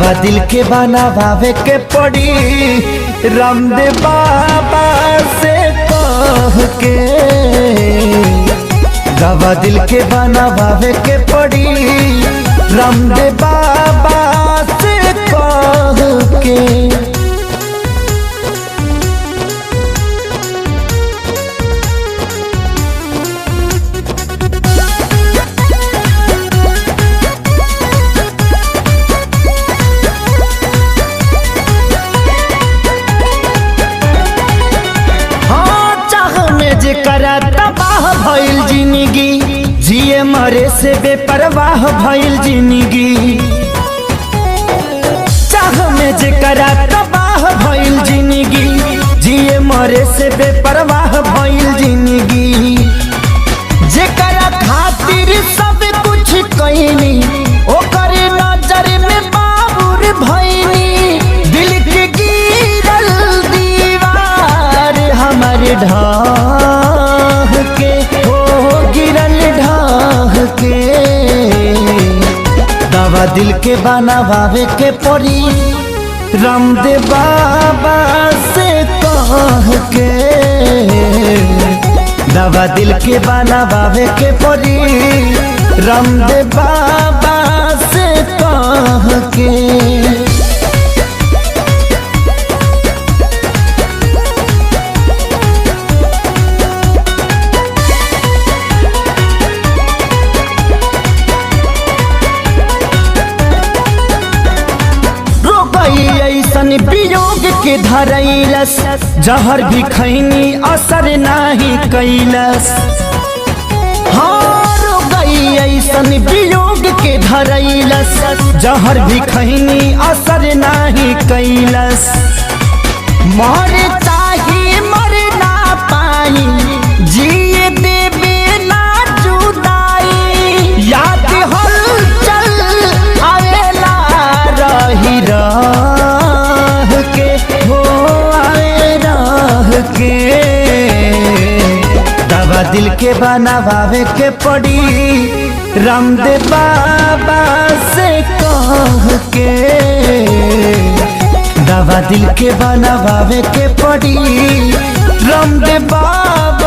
दवा दिल के बनावे के पड़ी रामदेव बाबा से कह के। दवा दिल के बनावे के पड़ी रामदेव बाबा से कह के। करा तबाह भइल जिंदगी, जिए मरे से बेपरवाह भइल जिंदगी। चाह में जेकरा तबाह भइल जिंदगी, जिए मरे से बेपरवाह भइल जिंदगी। जेकरा खातिर सब कुछ कइनी ओकर नजर में बाबुर भइनी। दिल के गिरल दीवार हमारे ढाह के, हो गिरल ढाह के। दवा दिल के बनावे के पड़ी रामदेव बाबा से कह के। दवा दिल के बनावे के पड़ी रामदेव बाबा से कह के। ऐसन वियोग के धरैलस, जहर भी खैनी असर नाही कैलस। हार गई ऐसन वियोग के धरैलस, जहर भी खैनी असर नाही कैलस। मर चाहे मर ना पाई, जिए देवे ना जुदाई। याद हलचल आवेला रही राह के, हो आए राह के। दवा दिल के बनावे के पड़ी रामदेव बाबा से कह के। दवा दिल के बनावे के पड़ी रामदेव बाबा